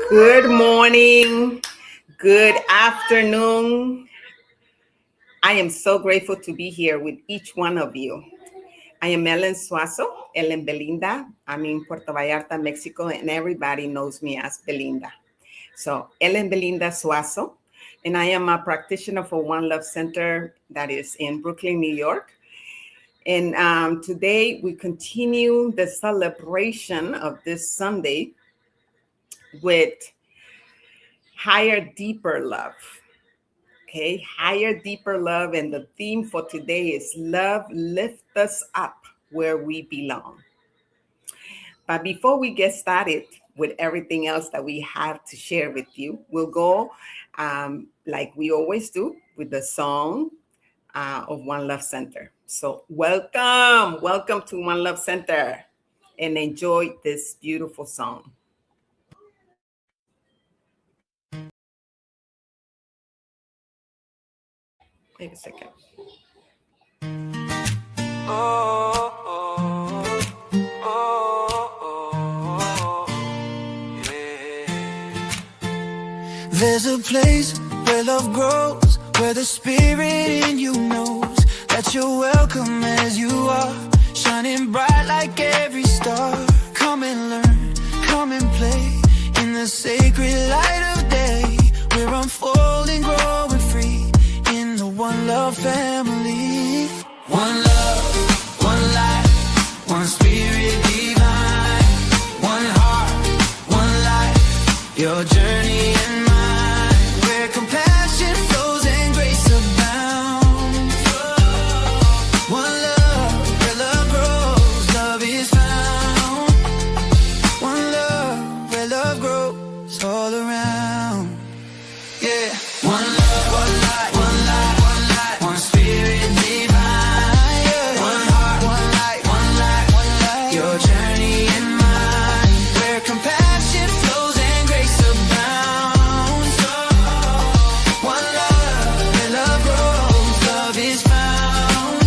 Good morning, good afternoon. I am so grateful to be here with each one of you. I am Ellen Suazo, Ellen Belinda. I'm in Puerto Vallarta, Mexico, and everybody knows me as Belinda. So, Ellen Belinda Suazo, and I am a practitioner for One Love Center that is in Brooklyn, New York. And today we continue the celebration of this Sunday with higher, deeper love. Okay, higher, deeper love. And the theme for today is love lift us up where we belong. But before we get started with everything else that we have to share with you, we'll go like we always do with the song of One Love Center. So welcome to One Love Center and enjoy this beautiful song. Wait a second. There's a place where love grows, where the spirit in you knows that you're welcome as you are, shining bright like every star. Come and learn, come and play in the sacred light of day. We're unfolding, growing free in the One Love family. One love, one life, one spirit divine, one heart, one life, your journey and mine, where compassion flows and grace abounds. One love, where love grows, love is found. One love, where love grows all around. Yeah, one love, one life, one life, one life, one spirit divine. Yeah. One heart, one light, one life, one life, your journey and mine, where compassion flows and grace abounds. One love, where love grows, love is found.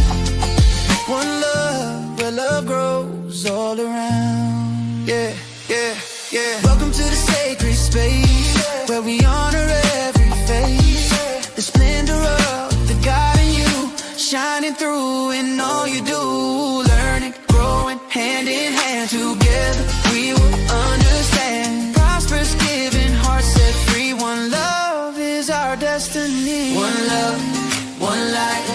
One love, where love grows all around. Yeah, yeah, yeah. Welcome to the sacred space where we honor every face. The splendor of the God in you shining through in all you do. Learning, growing, hand in hand together, we will understand. Prosperous, giving, hearts set free. One love is our destiny. One love, one light,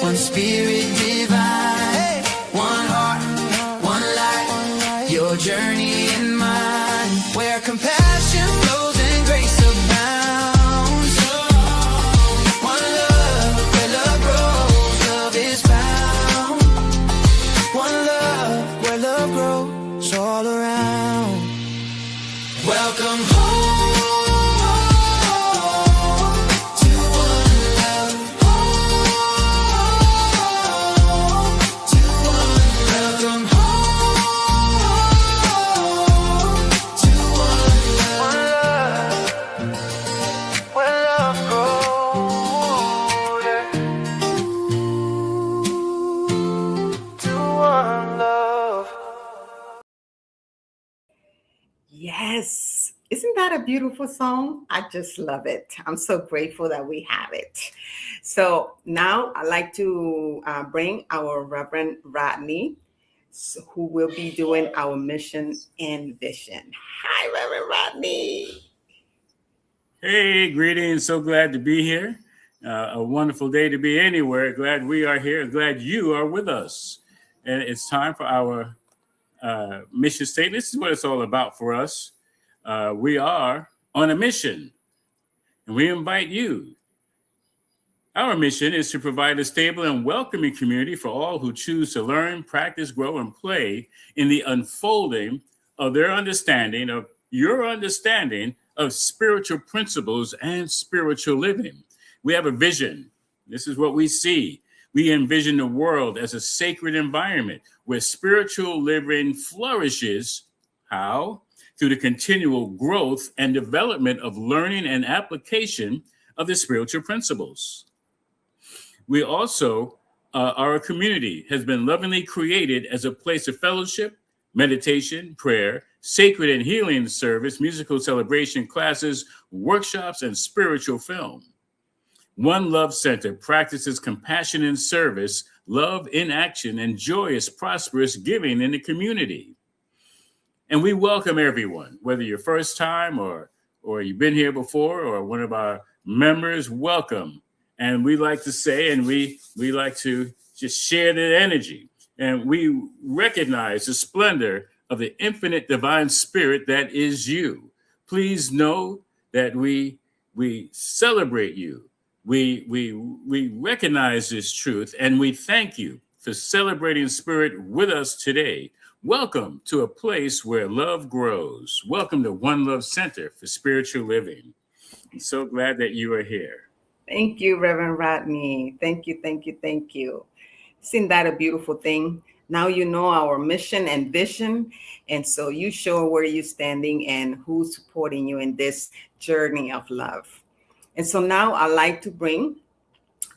one spirit divine. One heart, one life, your journey and mine, where compassion flows and grace abounds. One love, where love grows, love is found. One love, where love grows all around. Welcome home to one love. To one welcome home to one love. Where love grows, yeah. To one love. Yes. Isn't that a beautiful song? I just love it. I'm so grateful that we have it. So now I'd like to bring our Reverend Rodney, who will be doing our mission and vision. Hi, Reverend Rodney. Hey, greetings. So glad to be here. A wonderful day to be anywhere. Glad we are here. Glad you are with us. And it's time for our mission statement. This is what it's all about for us. We are on a mission, and we invite you. Our mission is to provide a stable and welcoming community for all who choose to learn, practice, grow, and play in the unfolding of their understanding of your understanding of spiritual principles and spiritual living. We have a vision. This is what we see. We envision the world as a sacred environment where spiritual living flourishes. How? Through the continual growth and development of learning and application of the spiritual principles. We also, our community has been lovingly created as a place of fellowship, meditation, prayer, sacred and healing service, musical celebration classes, workshops, and spiritual film. One Love Center practices compassion in service, love in action, and joyous, prosperous giving in the community. And we welcome everyone, whether you're first time or you've been here before or one of our members, welcome. And we like to say, and we like to just share that energy. And we recognize the splendor of the infinite divine spirit that is you. Please know that we celebrate you. We recognize this truth and we thank you for celebrating spirit with us today. Welcome to a place where love grows. Welcome to One Love Center for Spiritual Living. I'm so glad that you are here. Thank you, Reverend Rodney. Thank you, thank you, thank you. Isn't that a beautiful thing? Now you know our mission and vision. And so you show where you're standing and who's supporting you in this journey of love. And so now I'd like to bring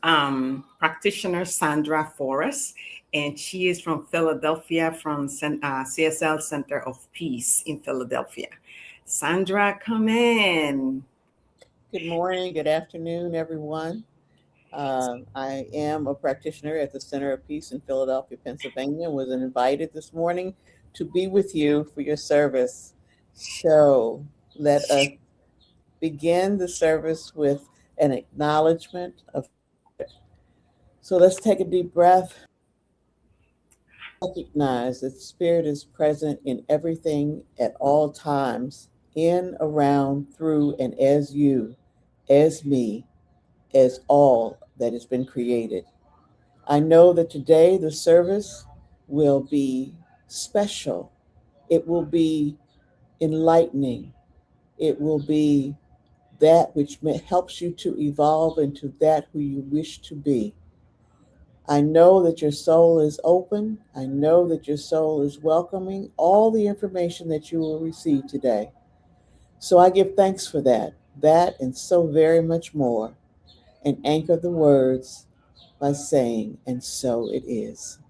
practitioner Sandra Forrest, and she is from Philadelphia, from CSL Center of Peace in Philadelphia. Sandra, come in. Good morning, good afternoon, everyone. I am a practitioner at the Center of Peace in Philadelphia, Pennsylvania, and was invited this morning to be with you for your service. So let us begin the service with an acknowledgement of spirit. So let's take a deep breath. Recognize that spirit is present in everything at all times, in, around, through, and as you, as me, as all that has been created. I know that today the service will be special. It will be enlightening. It will be that which helps you to evolve into that who you wish to be. I know that your soul is open. I know that your soul is welcoming all the information that you will receive today. So I give thanks for that and so very much more, and anchor the words by saying, and so it is.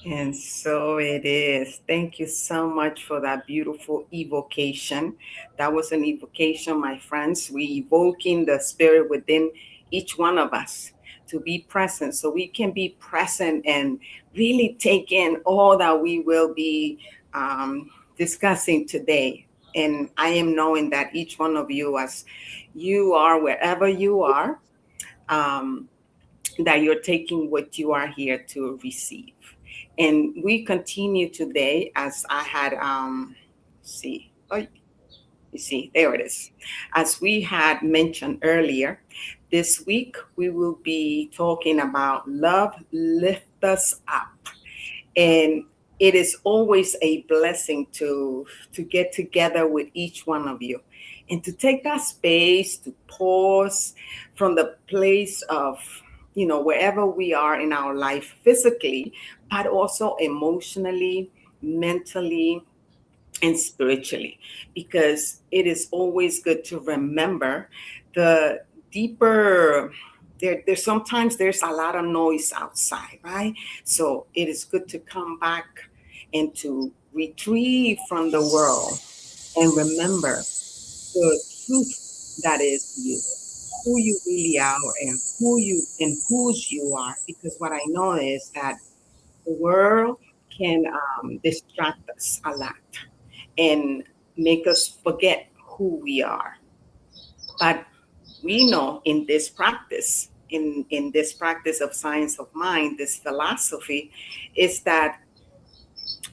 And so it is. Thank you so much for that beautiful evocation. That was an evocation, my friends. We evoking the spirit within each one of us to be present so we can be present and really take in all that we will be discussing today. And I am knowing that each one of you, as you are wherever you are, um, that you're taking what you are here to receive. And we continue today as I had see. Oh, you see, there it is. As we had mentioned earlier, this week we will be talking about love lift us up. And it is always a blessing to get together with each one of you and to take that space to pause from the place of wherever we are in our life physically, but also emotionally, mentally, and spiritually, because it is always good to remember the deeper. There's sometimes there's a lot of noise outside, right? So it is good to come back and to retrieve from the world and remember the truth that is you, who you really are, and whose you are. Because what I know is that the world can distract us a lot and make us forget who we are. But we know in this practice, in this practice of science of mind, this philosophy, is that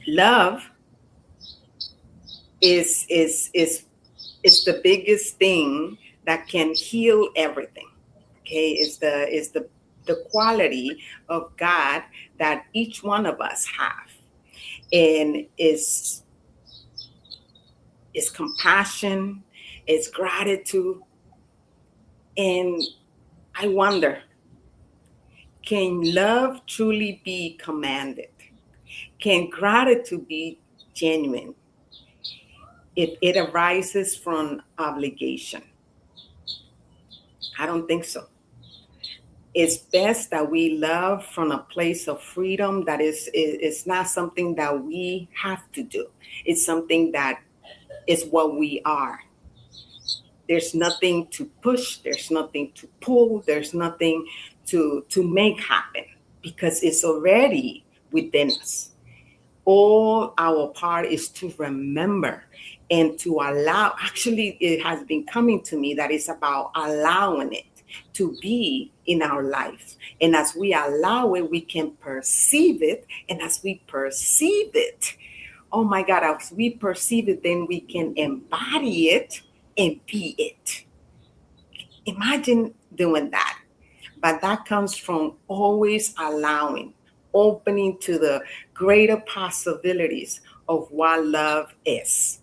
love is is the biggest thing that can heal everything. Okay, is the quality of God that each one of us have, and is compassion, is gratitude. And I wonder, can love truly be commanded? Can gratitude be genuine if it arises from obligation? I don't think so. It's best that we love from a place of freedom that is not something that we have to do. It's something that is what we are. There's nothing to push, there's nothing to pull, there's nothing to make happen because it's already within us. All our part is to remember and to allow. Actually, it has been coming to me that it's about allowing it to be in our lives, and as we allow it we can perceive it, and as we perceive it, oh my God, as we perceive it, then we can embody it and be it. Imagine doing that. But that comes from always allowing, opening to the greater possibilities of what love is.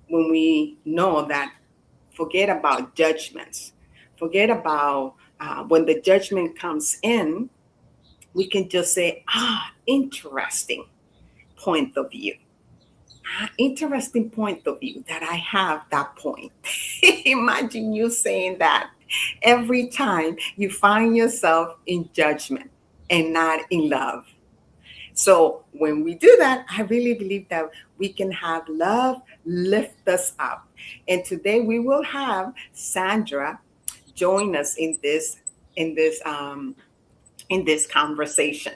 When we know that, forget about judgments, forget about when the judgment comes in, we can just say, interesting point of view. Interesting point of view that I have that point. Imagine you saying that every time you find yourself in judgment and not in love. So when we do that, I really believe that we can have love lift us up. And today we will have Sandra join us in this in this conversation.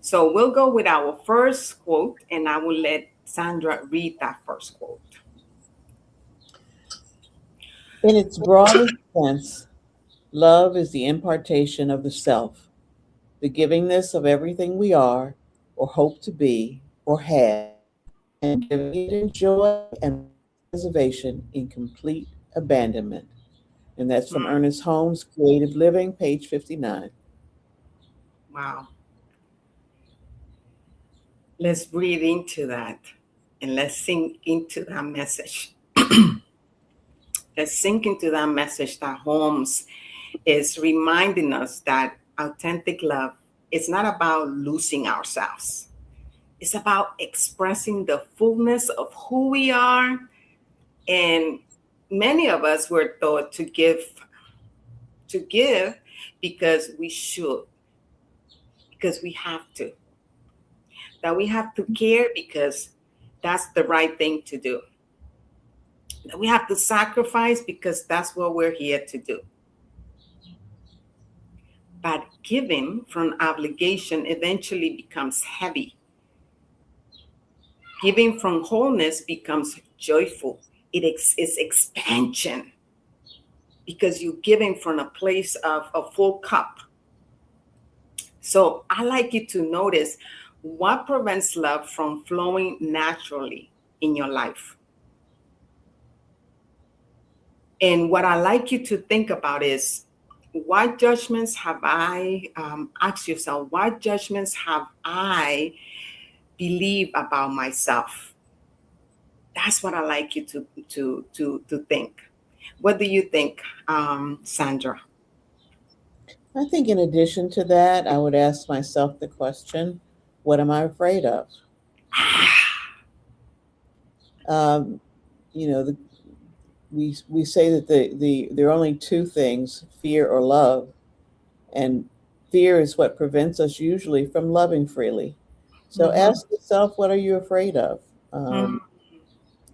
So we'll go with our first quote, and I will let Sandra read that first quote. In its broadest sense, love is the impartation of the self, the givingness of everything we are, or hope to be, or have, and giving it in joy and preservation in complete abandonment. And that's from Mm, Ernest Holmes, Creative Living, page 59. wow. Let's breathe into that and let's sink into that message. Let's sink into that message that Holmes is reminding us that authentic love is not about losing ourselves. It's about expressing the fullness of who we are. And many of us were taught to give because we should, because we have to. That we have to care because that's the right thing to do. That we have to sacrifice because that's what we're here to do. But giving from obligation eventually becomes heavy. Giving from wholeness becomes joyful. It's expansion because you're giving from a place of a full cup. So I like you to notice what prevents love from flowing naturally in your life. And what I like you to think about is, what judgments have ask yourself, what judgments have I believe about myself? That's what I like you to think. What do you think, Sandra? I think in addition to that, I would ask myself the question, what am I afraid of? Um, you know, we say that there are only two things, fear or love, and fear is what prevents us usually from loving freely. So Mm-hmm. ask yourself, what are you afraid of? Mm-hmm.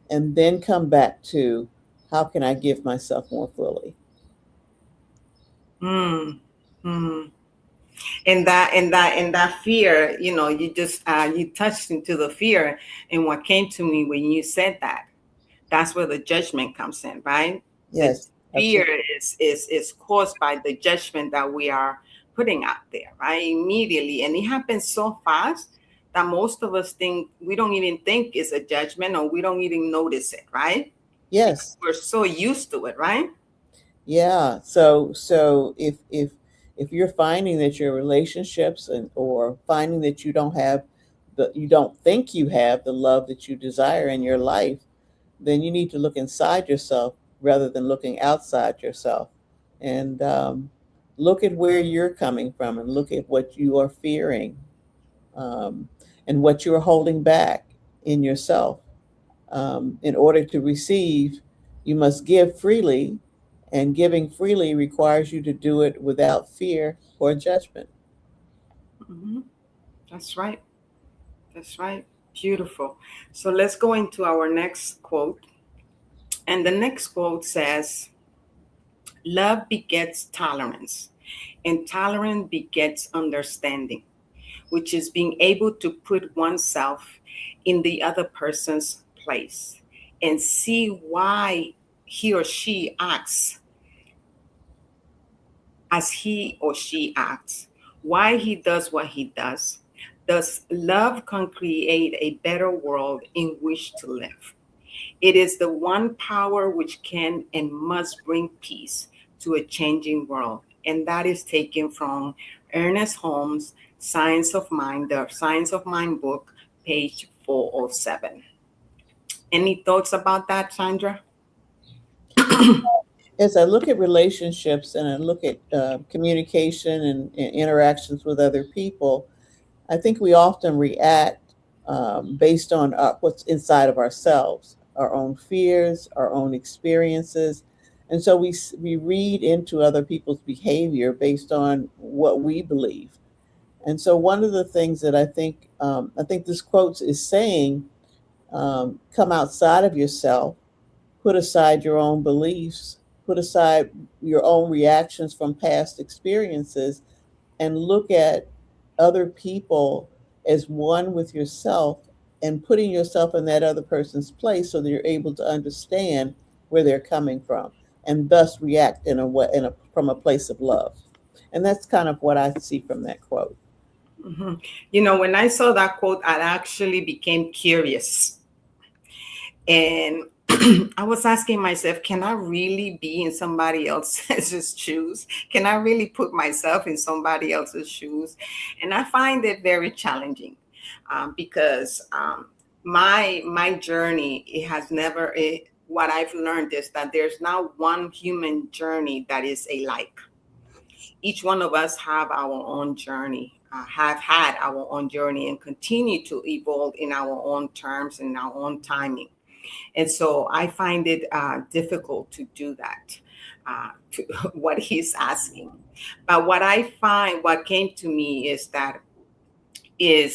And then come back to, how can I give myself more fully? Mm-hmm. And that fear, you just you touched into the fear, and what came to me when you said that, that's where the judgment comes in, right? The Yes, fear absolutely. is caused by the judgment that we are putting out there, right? Immediately, and it happens so fast that most of us think, we don't even think it's a judgment, or we don't even notice it, right? Because Yes. we're so used to it, right? Yeah. So if you're finding that your relationships or finding that you don't think you have the love that you desire in your life, then you need to look inside yourself rather than looking outside yourself, and look at where you're coming from and look at what you are fearing, um, and what you're holding back in yourself. In order to receive, you must give freely, And giving freely requires you to do it without fear or judgment. Hmm. That's right. That's right. Beautiful. So let's go into our next quote. And the next quote says, love begets tolerance, and tolerance begets understanding, which is being able to put oneself in the other person's place and see why he or she acts as he or she acts, why he does what he does. Thus, love can create a better world in which to live. It is the one power which can and must bring peace to a changing world. And that is taken from Ernest Holmes' Science of Mind, the Science of Mind book, page 407. Any thoughts about that, Sandra? As I look at relationships and I look at communication and interactions with other people, I think we often react based on what's inside of ourselves, our own fears, our own experiences. And so we read into other people's behavior based on what we believe. And so one of the things that I think this quote is saying, come outside of yourself, put aside your own beliefs, put aside your own reactions from past experiences, and look at other people as one with yourself and putting yourself in that other person's place so that you're able to understand where they're coming from and thus react from a place of love. And that's kind of what I see from that quote. Mhm. You know, when I saw that quote, I actually became curious. And I was asking myself, can I really be in somebody else's shoes? Can I really put myself in somebody else's shoes? And I find it very challenging because my journey, it has never, what I've learned is that there's not one human journey that is alike. Each one of us have our own journey, have had our own journey, and continue to evolve in our own terms and our own timing. And so I find it difficult to do that, to what he's asking. But what I find, what came to me is that I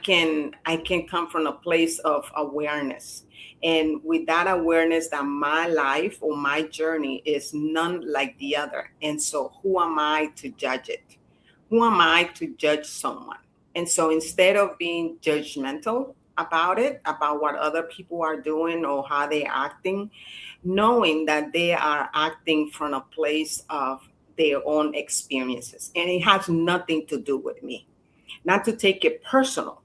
can come from a place of awareness, and with that awareness that my life or my journey is none like the other. And so who am I to judge it? Who am I to judge someone? And so instead of being judgmental about it, about what other people are doing or how they're acting, knowing that they are acting from a place of their own experiences, and it has nothing to do with me, not to take it personal,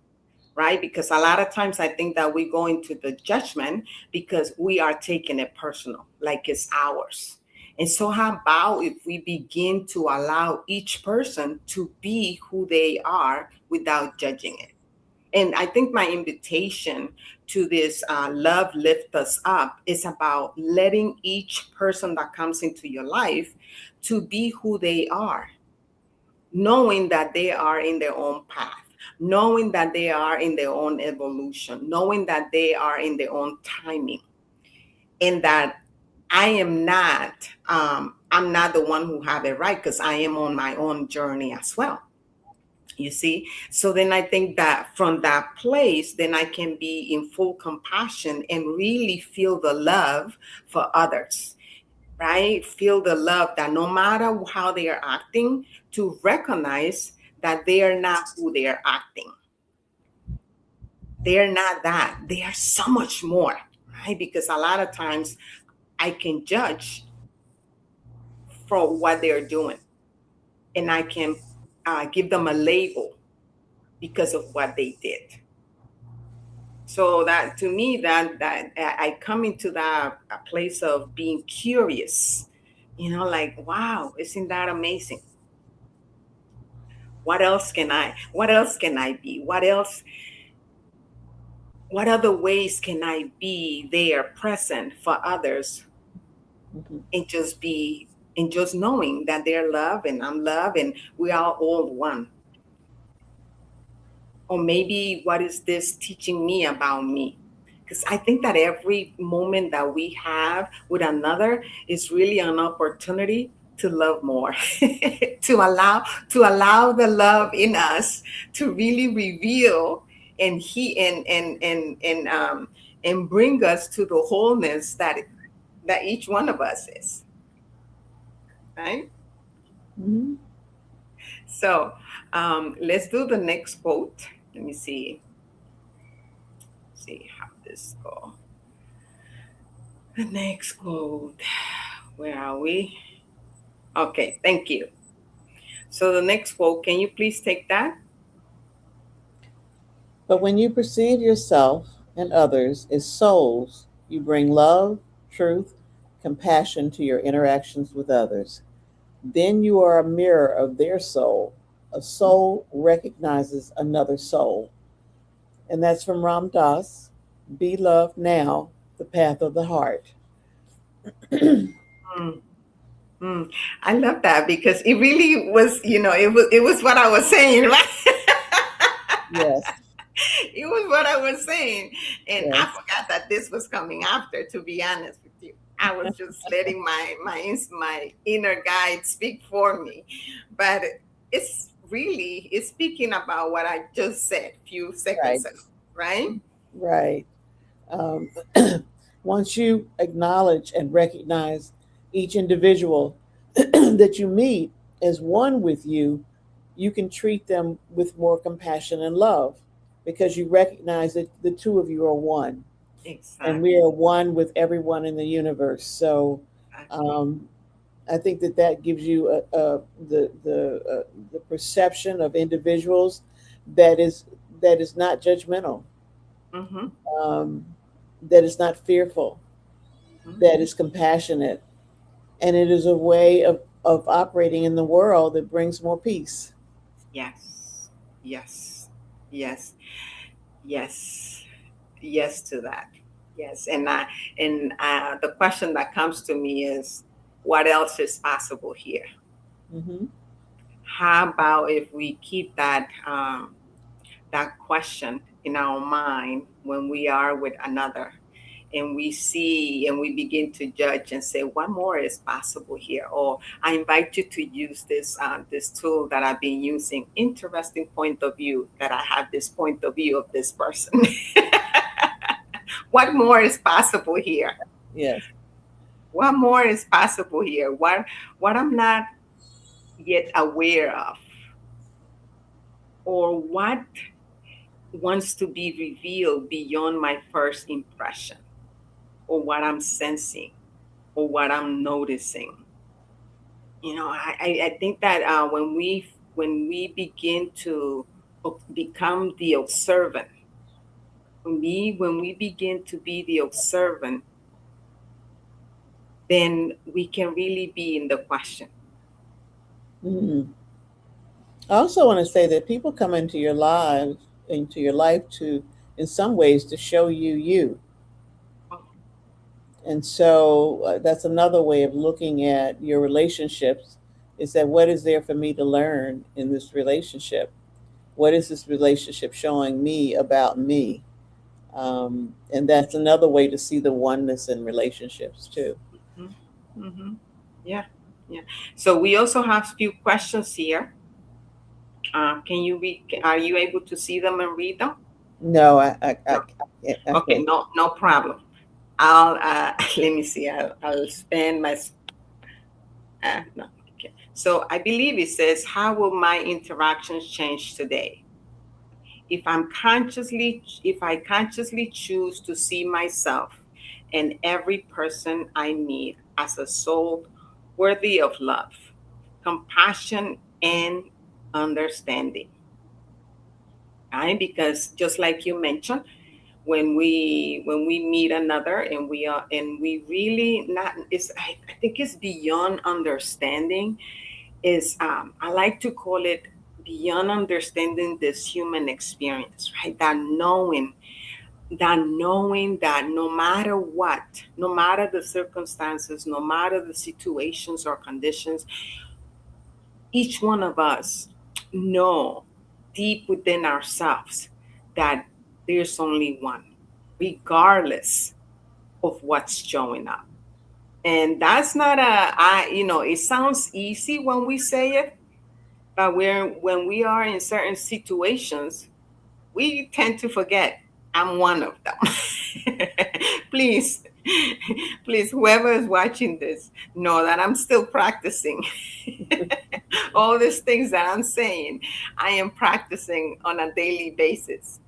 right? Because a lot of times I think that we go into the judgment because we are taking it personal, like it's ours. And so, how about if we begin to allow each person to be who they are without judging it? And I think my invitation to this Love Lift Us Up is about letting each person that comes into your life to be who they are, knowing that they are in their own path, knowing that they are in their own evolution, knowing that they are in their own timing, and that I am not, I'm not the one who have it right because I am on my own journey as well. You see, so then I think that from that place, then I can be in full compassion and really feel the love for others, right? Feel the love that no matter how they are acting, to recognize that they are not who they are acting. They are not that. They are so much more, right? Because a lot of times I can judge for what they're doing, and I can give them a label because of what they did. So that to me, that I come into that a place of being curious, like, wow, isn't that amazing? What else can I be? What other ways can I be there present for others, Mhm. and just knowing that they're love and I'm love and we are all one. Or maybe what is this teaching me about me? because I think that every moment that we have with another is really an opportunity to love more, to allow the love in us to really reveal and bring us to the wholeness that each one of us is, right? Mhm. So let's do the next quote. Let me see how this go. The next quote. Where are we? Okay, thank you. So the next quote, can you please take that? But when you perceive yourself and others as souls, you bring love, truth, compassion to your interactions with others. Then you are a mirror of their soul. A soul recognizes another soul. And that's from Ram Dass. Be loved now, the path of the heart. Mm, mm. I love that because it really was, it was what I was saying, right? Yes, It was what I was saying. And I yes, forgot that this was coming after, to be honest with you. I was just letting my inner guide speak for me. But it's speaking about what I just said a few right, seconds ago, right? right. Um, once you acknowledge and recognize each individual that you meet as one with you, you can treat them with more compassion and love because you recognize that the two of you are one and we Exactly. are one with everyone in the universe. So Exactly. um, I think that that gives you the perception of individuals that is that is not judgmental, Mm-hmm. um, that is not fearful, that Mm-hmm. is compassionate, and it is a way of operating in the world that brings more peace. Yes. Yes. Yes. Yes. Yes to that. Yes. And the question that comes to me is, what else is possible here? Hmm. How about if we keep that question in our mind when we are with another, and we see and we begin to judge and say, what more is possible here? Or I invite you to use this tool that I've been using. Interesting point of view that I have this point of view of this person. What more is possible here? Yes. What more is possible here? What I'm not yet aware of, or what wants to be revealed beyond my first impression, or what I'm sensing, or what I'm noticing. I think that when we begin to become the observant, when we begin to be the observant, then we can really be in the question. Hmm. I also want to say that people come into your life to, in some ways, to show you you. Oh, And so that's another way of looking at your relationships is that what is there for me to learn in this relationship? What is this relationship showing me about me? And that's another way to see the oneness in relationships too. mm-hmm, mm-hmm. Yeah, yeah. So we also have a few questions here. Can you read? Are you able to see them and read them? No, No. I Okay, can't. no problem. I'll let me see. I'll spend my no. Okay. So I believe it says, "How will my interactions change today if I consciously choose to see myself and every person I meet as a soul worthy of love, compassion, and understanding?" Right? Because just like you mentioned, when we meet another and we really not is I think it's beyond understanding, is I like to call it beyond understanding this human experience, right? That knowing that no matter what, no matter the circumstances, no matter the situations or conditions, each one of us know deep within ourselves that there's only one. regardless of what's showing up. And that's not it sounds easy when we say it, but when we are in certain situations, we tend to forget I'm one of them. Please, please, whoever is watching this, know that I'm still practicing. All these things that I'm saying, I am practicing on a daily basis.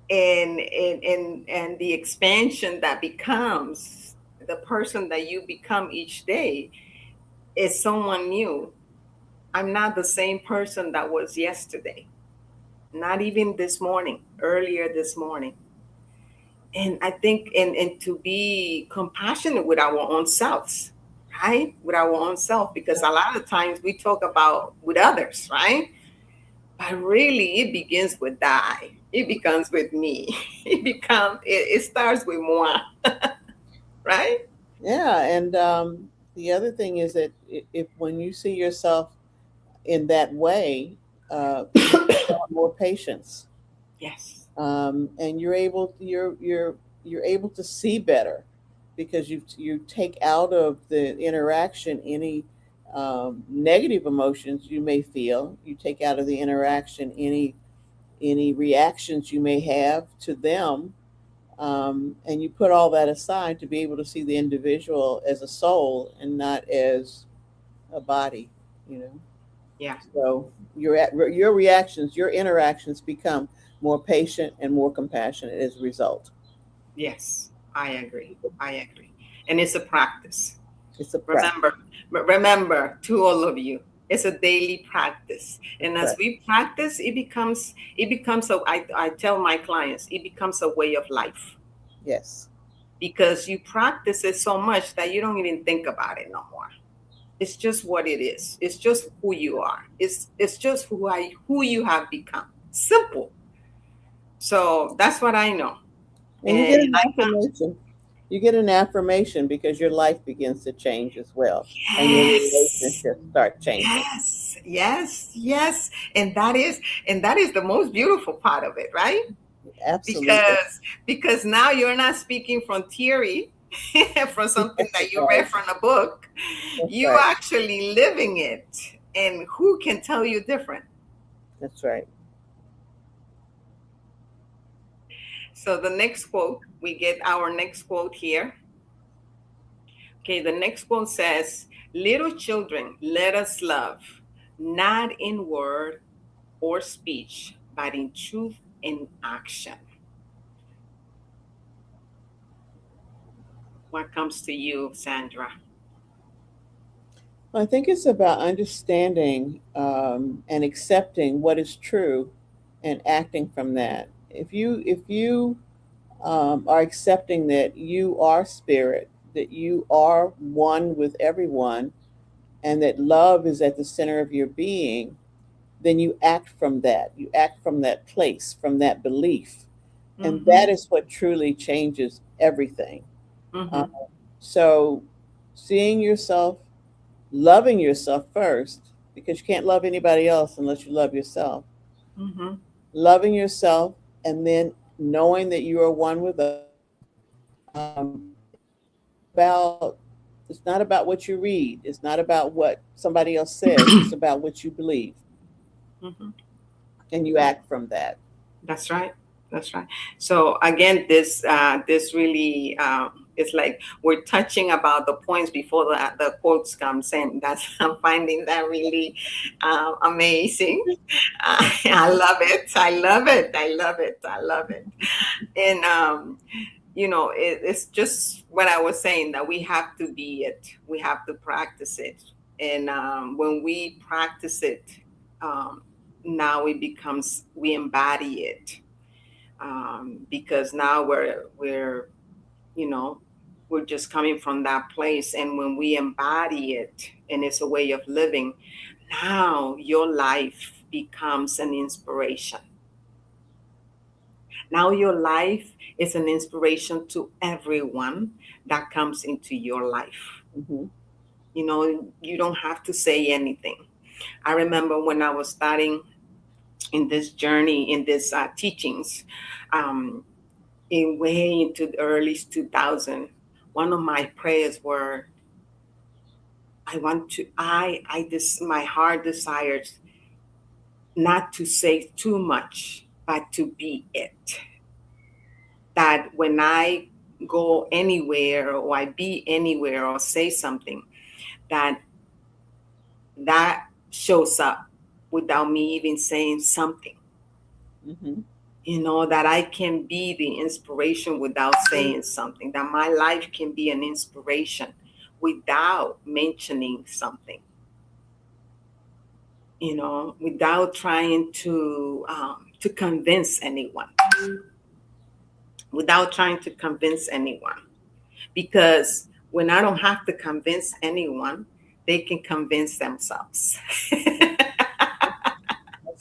And the expansion that becomes the person that you become each day is someone new. I'm not the same person that was yesterday, not even this morning, earlier this morning. And I think, and to be compassionate with our own selves, right? With our own self, because a lot of times we talk about with others, right? But really, it begins with I. It begins with me. It starts with moi, right? Yeah, and the other thing is that if when you see yourself in that way, you develop more patience, Yes. and you're able to see better because you take out of the interaction any negative emotions you may feel. You take out of the interaction any reactions you may have to them, and you put all that aside to be able to see the individual as a soul and not as a body, you know. Yeah. So your reactions, your interactions become more patient and more compassionate as a result. Yes. I agree. I agree. And it's a practice. It's a practice. Remember, remember to all of you, it's a daily practice. That's And as right. we practice, it becomes I tell my clients, it becomes a way of life, Yes. because you practice it so much that you don't even think about it no more. It's just what it is. It's just who you are. It's just who you have become. Simple. So that's what I know. And you And get an I can affirmation. You get an affirmation because your life begins to change as well, and your yes. relationships start changing. Yes, yes, yes. And that is the most beautiful part of it, right? Absolutely. Because now you're not speaking from theory, from something that you Right. read from a book. That's You right. actually living it. And who can tell you different? That's right. So the next quote, we get our next quote here. Okay, the next quote says, "Little children, let us love, not in word or speech, but in truth and action." What comes to you, Sandra? I think it's about understanding and accepting what is true and acting from that. If you are accepting that you are spirit, that you are one with everyone, and that love is at the center of your being, then you act from that. You act from that place, from that belief. And Mm-hmm. that is what truly changes everything. Mm-hmm. Um, so, seeing yourself, loving yourself first, because you can't love anybody else unless you love yourself. Mm-hmm. Loving yourself, and then knowing that you are one with others. It's not about what you read. It's not about what somebody else says. It's about what you believe, Mm-hmm. and you act from that. That's right. That's right. So again, this really it's like we're touching about the points before the quotes comes in. That's I'm finding that really amazing. I love it. I love it. I love it. I love it. And it's just what I was saying, that we have to be it. We have to practice it. And when we practice it, um, now it becomes we embody it, because now we're you know we're just coming from that place, and when we embody it and it's a way of living, now your life becomes an inspiration. Now your life is an inspiration to everyone that comes into your life. Hmm. You don't have to say anything. I remember when I was starting in this journey, in this teachings, um, in way into the early 2000, one of my prayers were, I want to, I this, my heart desires not to say too much, but to be it. That when I go anywhere or I be anywhere or say something, that that shows up without me even saying something. Mm-hmm. That I can be the inspiration without saying something, that my life can be an inspiration without mentioning something, without trying to convince anyone, without trying to convince anyone. Because when I don't have to convince anyone, they can convince themselves. That's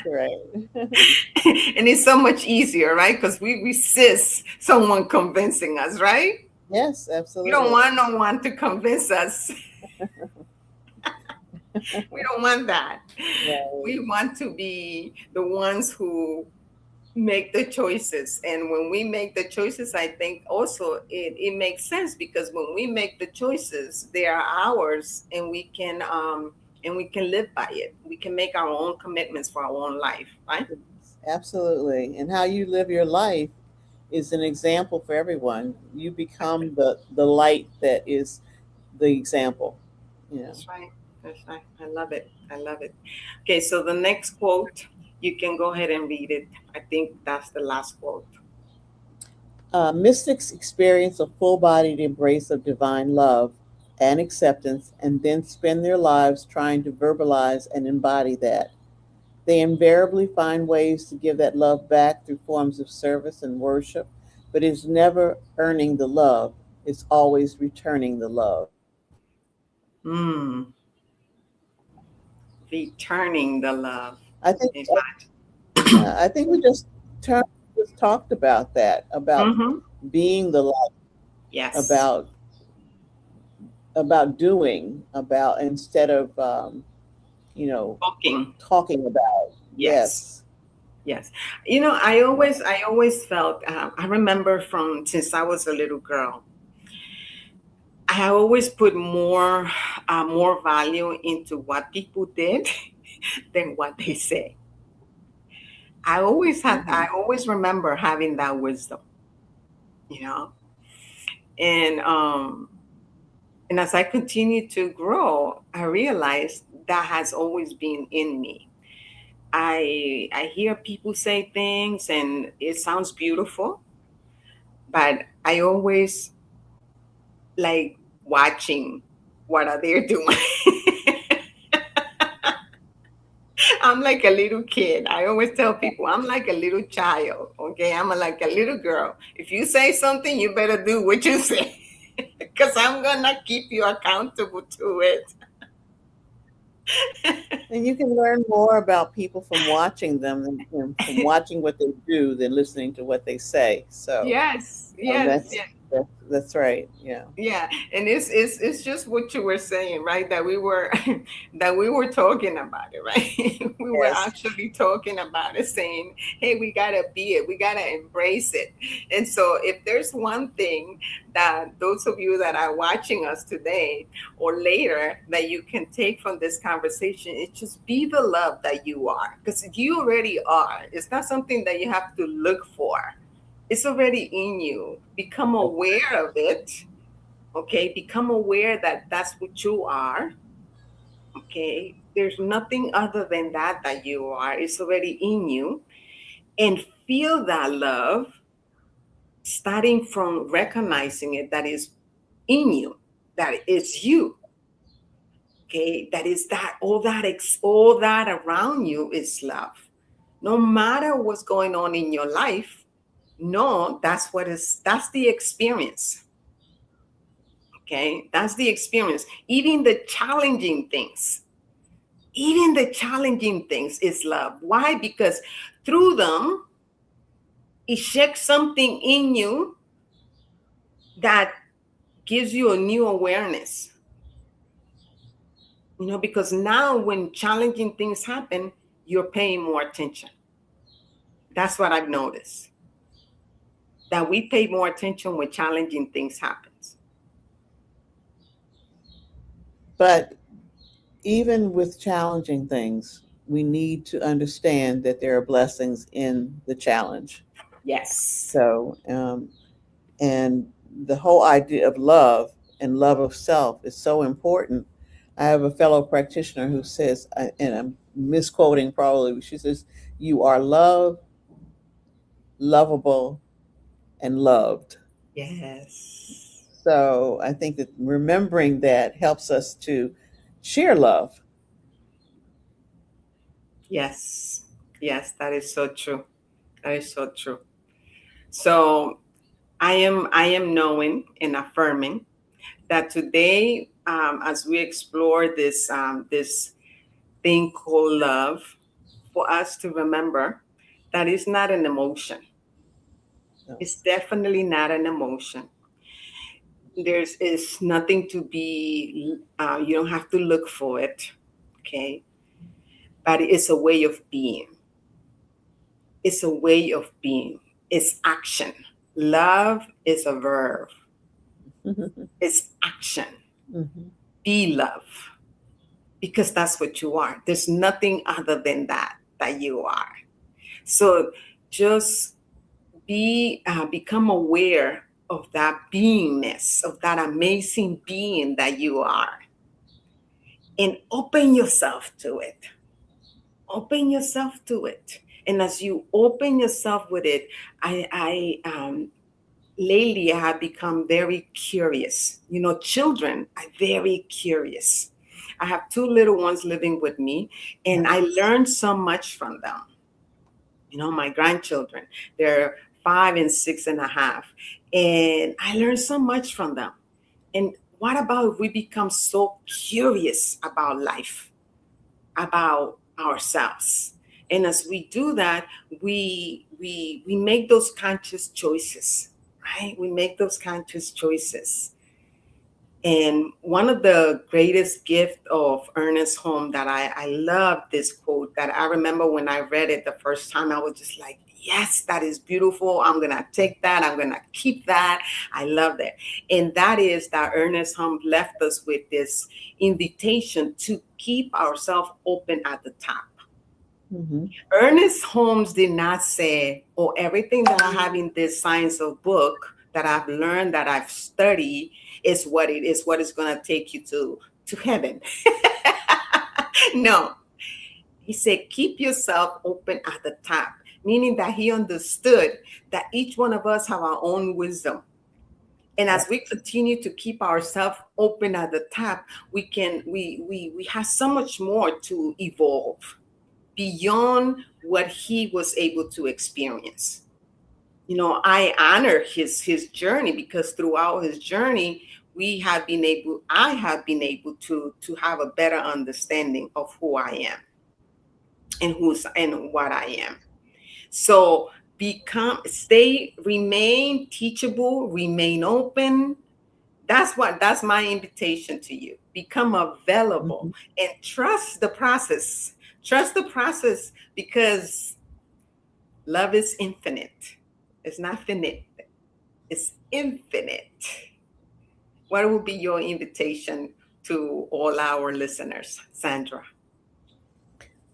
right. And it's so much easier, right? Because we resist someone convincing us, right? Yes, We don't absolutely. want no one to convince us. We don't want that. Right. We want to be the ones who make the choices. And when we make the choices, I think also it makes sense, because when we make the choices, they are ours, and we can live by it. We can make our own commitments for our own life, right? Yes, absolutely. And how you live your life is an example for everyone. You Exactly. become the light that is the example. You know. That's right. That's right. I love it. I love it. Okay, so the next quote, you can go ahead and read it. I think that's the last quote. Mystics experience a full bodied embrace of divine love and acceptance and then spend their lives trying to verbalize and embody that. They invariably find ways to give that love back through forms of service and worship, but it's never earning the love, it's always returning the love. Hmm. Returning the love. I think, Imagine. yeah, I think we just talked about that, about Mm-hmm. being the light, Yes. about doing, about instead of you know Talking. talking about. Yes. Yes. Yes. I always felt, I remember from since I was a little girl, I always put more value into what people did than what they say. I Hmm. always remember having that wisdom, you know, and, and as I continue to grow, I realized that has always been in me. I hear people say things and it sounds beautiful, but I always like watching what are they doing. I'm like a little kid. I always tell people I'm like a little child. Okay, like a little girl. If you say something, you better do what you say, because I'm gonna keep you accountable to it. And you can learn more about people from watching them than from watching what they do than listening to what they say. So Yes, yes, that's yes. that's right. Yeah. Yeah, and it's just what you were saying, right? That we were that we were talking about it, right? We were Yes. actually talking about it, saying, "Hey, we gotta be it. We gotta embrace it." And so, if there's one thing that those of you that are watching us today or later that you can take from this conversation, it's just be the love that you are, because you already are. It's not something that you have to look for. It's already in you. Become aware of it. Okay, become aware that that's what you are. Okay, there's nothing other than that you are. It's already in you. And feel that love, starting from recognizing it, that is in you, that it's you. Okay, that is that all that around you is love. No matter what's going on in your life, no, that's the experience. Okay, that's the experience. Even the challenging things is love. Why? Because through them, it shakes something in you that gives you a new awareness. Because now when challenging things happen, you're paying more attention. That's what I've noticed. That we pay more attention when challenging things happens. But even with challenging things, we need to understand that there are blessings in the challenge. Yes. And the whole idea of love and love of self is so important. I have a fellow practitioner who says, and I'm misquoting probably, she says, "You are loved, lovable, and loved." Yes. So I think that remembering that helps us to share love. Yes. Yes, that is so true. That is so true. So I am knowing and affirming that today, as we explore this thing called love, for us to remember that it's not an emotion. No. It's definitely not an emotion. There's is nothing to be. You don't have to look for it, okay? But it's a way of being. It's a way of being. It's action. Love is a verb. It's action. Mhm. Be love because that's what you are. There's nothing other than that you are. So just become aware of that beingness, of that amazing being that you are, and open yourself to it. Open yourself to it. And as you open yourself with it, I lately I have become very curious. You know, children are very curious. I have two little ones living with me, and I learned so much from them. You know, my grandchildren, they're 5 and 6.5. And I learned so much from them. And what about if we become so curious about life, about ourselves? And as we do that, we make those conscious choices, right? We make those conscious choices. And one of the greatest gifts of Ernest Holmes that I love this quote that I remember when I read it the first time, I was just like, yes, that is beautiful. I'm going to take that. I'm going to keep that. I love that. And that is that Ernest Holmes left us with this invitation to keep ourselves open at the top. Mhm. Ernest Holmes did not say, oh, everything that I have in this science of book that I've learned, that I've studied, is what is going to take you to heaven. No, he said, keep yourself open at the top, meaning that he understood that each one of us have our own wisdom. And as we continue to keep ourselves open at the top, we have so much more to evolve beyond what he was able to experience. You know, I honor his journey because throughout his journey, I have been able to have a better understanding of who I am and what I am. So remain teachable, remain open. That's my invitation to you. Become available Mhm. and trust the process. Trust the process because love is infinite. It's not finite. It's infinite. What would be your invitation to all our listeners, Sandra?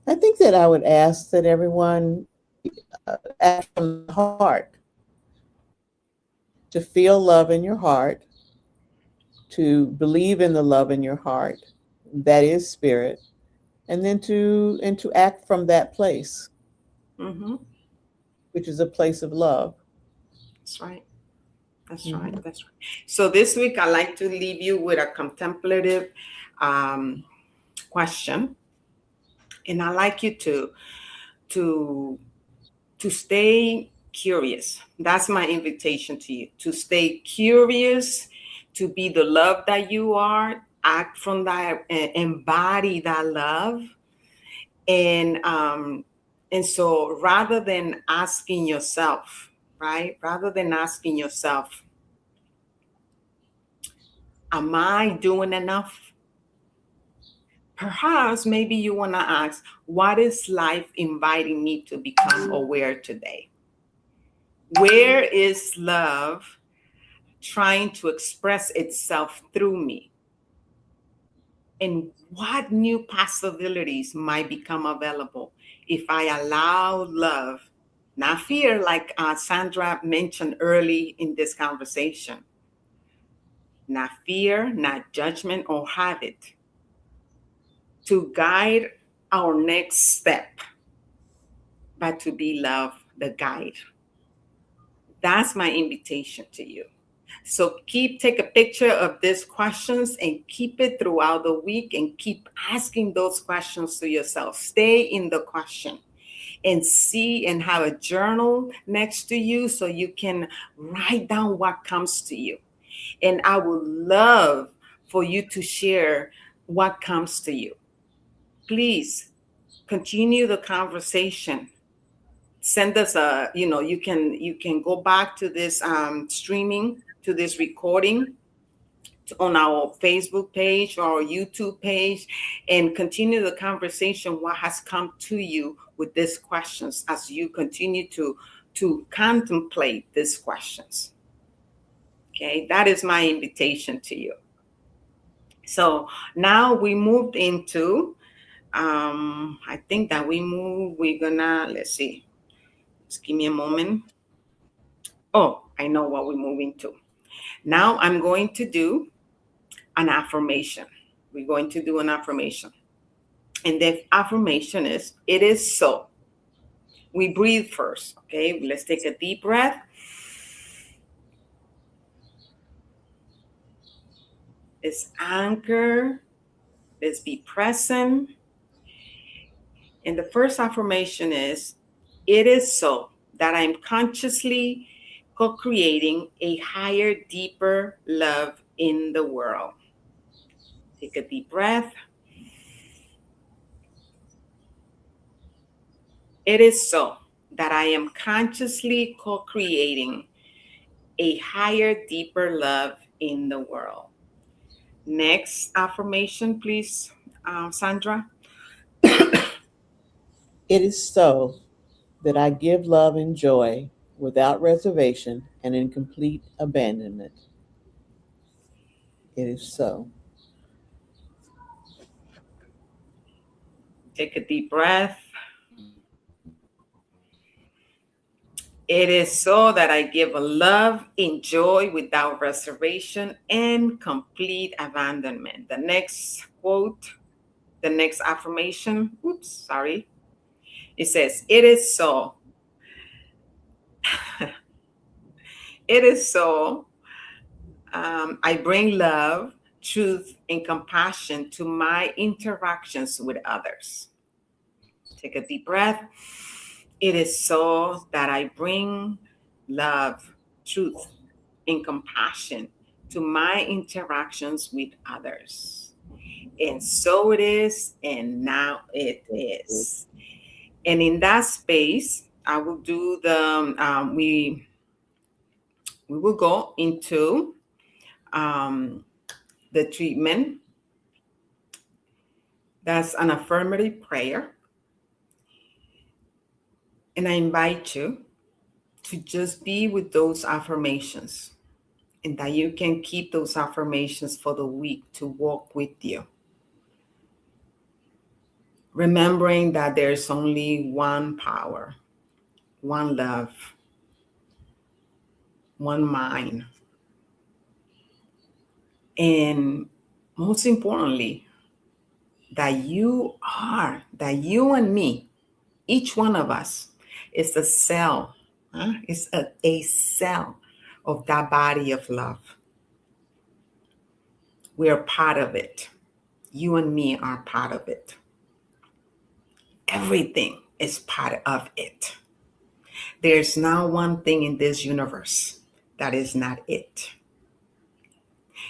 I think that I would ask that everyone act from the heart, to feel love in your heart, to believe in the love in your heart, that is spirit, and then to act from that place, Mm-hmm. which is a place of love. That's right. That's right. Mhm. That's right. So this week, I'd like to leave you with a contemplative um, question, and I'd like you to to stay curious. That's my invitation to you. To stay curious, to be the love that you are, act from that, embody that love, and and so rather than asking yourself, right? Rather than asking yourself, am I doing enough? Perhaps maybe you want to ask, what is life inviting me to become aware today? Where is love trying to express itself through me? And what new possibilities might become available if I allow love, not fear, like Sandra mentioned early in this conversation, not fear, not judgment or habit, to guide our next step, but to be love, the guide. That's my invitation to you. So take a picture of these questions and keep it throughout the week and keep asking those questions to yourself. Stay in the question and see and have a journal next to you so you can write down what comes to you. And I would love for you to share what comes to you. Please continue the conversation. Send us a, you can go back to this streaming, to this recording on our Facebook page or YouTube page, and continue the conversation. What has come to you with these questions as you continue to contemplate these questions? Okay, that is my invitation to you. So now we moved into, I think that we're gonna, let's see, just give me a moment. Oh, I know what we're moving to. Now I'm going to do an affirmation. We're going to do an affirmation. And the affirmation is, it is so. We breathe first, okay? Let's take a deep breath. Let's anchor. Let's be present. And the first affirmation is, it is so that I'm consciously co-creating a higher, deeper love in the world. Take a deep breath. It is so that I am consciously co-creating a higher, deeper love in the world. Next affirmation, please, Sandra. It is so that I give love and joy without reservation and in complete abandonment. It is so. Take a deep breath. It is so that I give a love and joy without reservation and complete abandonment. The next quote, the next affirmation, oops, sorry. It says, it is so. It is so. I bring love, truth, and compassion to my interactions with others. Take a deep breath. It is so that I bring love, truth, and compassion to my interactions with others. And so it is, and now it is. And in that space, I will do we will go into the treatment. That's an affirmative prayer. And I invite you to just be with those affirmations and that you can keep those affirmations for the week to walk with you. Remembering that there's only one power, one love, one mind. And most importantly, that you and me, each one of us is a cell, is a cell of that body of love. We are part of it. You and me are part of it. Everything is part of it. There's not one thing in this universe that is not it.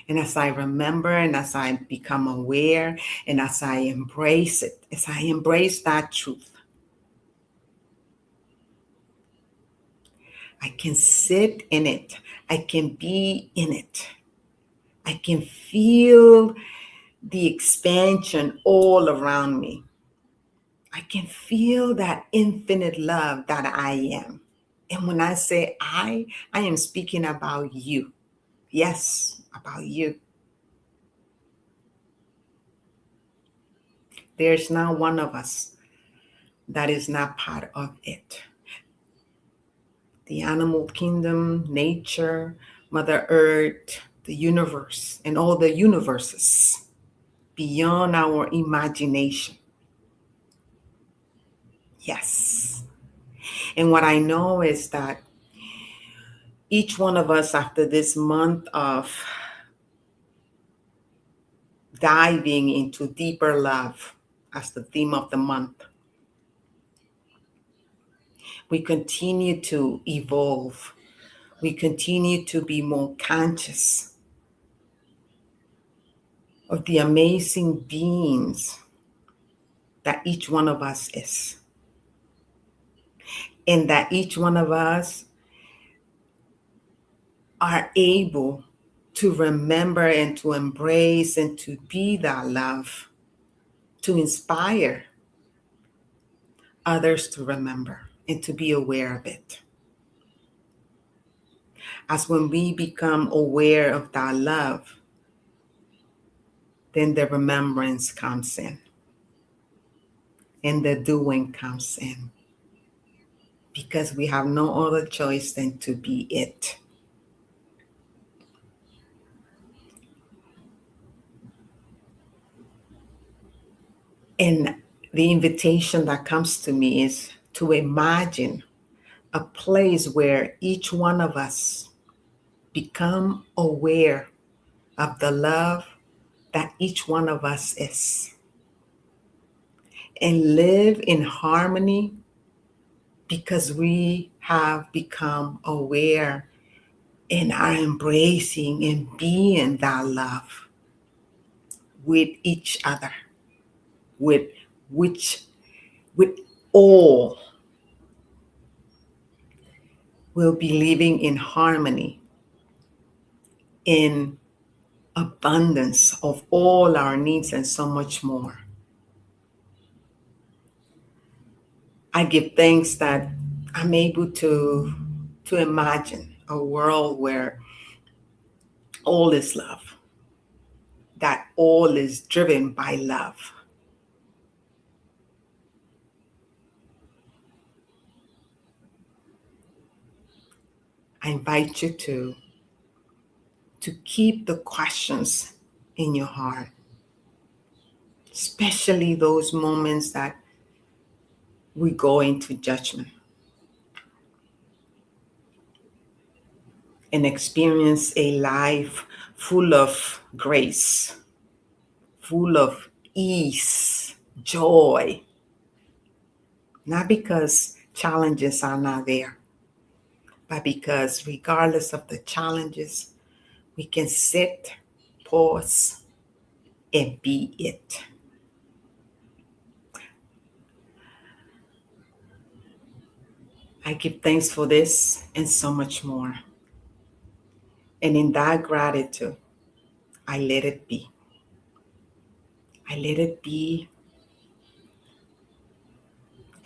And as I remember and as I become aware and as I embrace it, as I embrace that truth, I can sit in it. I can be in it. I can feel the expansion all around me. I can feel that infinite love that I am. And when I say I am speaking about you. Yes, about you. There's not one of us that is not part of it. The animal kingdom, nature, Mother Earth, the universe, and all the universes beyond our imagination. Yes. And what I know is that each one of us, after this month of diving into deeper love as the theme of the month, we continue to evolve. We continue to be more conscious of the amazing beings that each one of us is. And that each one of us are able to remember and to embrace and to be that love, to inspire others to remember and to be aware of it. As when we become aware of that love, then the remembrance comes in and the doing comes in, because we have no other choice than to be it. And the invitation that comes to me is to imagine a place where each one of us become aware of the love that each one of us is and live in harmony, because we have become aware and are embracing and being that love with each other, with which with all will be living in harmony, in abundance of all our needs and so much more. I give thanks that I'm able to imagine a world where all is love, that all is driven by love. I invite you to keep the questions in your heart, especially those moments that we go into judgment, and experience a life full of grace, full of ease, joy, not because challenges are not there, but because regardless of the challenges, we can sit, pause, and be it. I give thanks for this and so much more. And in that gratitude, I let it be. I let it be.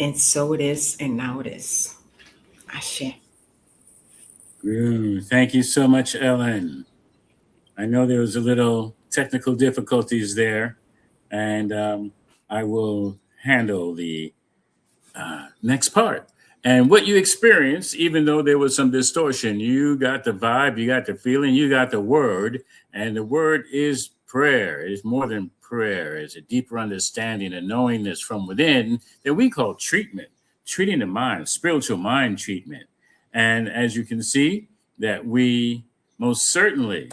And so it is, and now it is. Ashe. Thank you so much, Ellen. I know there was a little technical difficulties there, and I will handle the next part. And what you experienced, even though there was some distortion, you got the vibe, you got the feeling, you got the word, and the word is prayer. It's more than prayer. It's a deeper understanding and knowingness from within that we call treatment, treating the mind, spiritual mind treatment. And as you can see, that we most certainly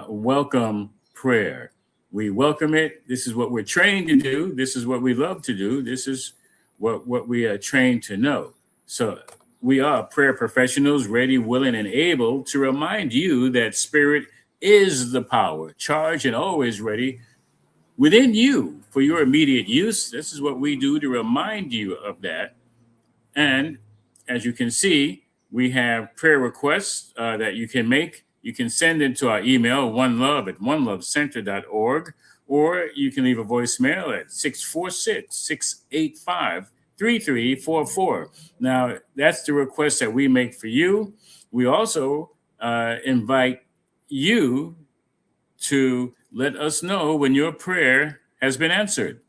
welcome prayer. We welcome it. This is what we're trained to do. This is what we love to do. This is what we are trained to know. So we are prayer professionals, ready, willing, and able to remind you that spirit is the power, charged and always ready within you for your immediate use. This is what we do to remind you of that. And as you can see, we have prayer requests that you can make. You can send into our email, onelove@onelovecenter.org, or you can leave a voicemail at 646-685-3344. Now, that's the request that we make for you. We also invite you to let us know when your prayer has been answered.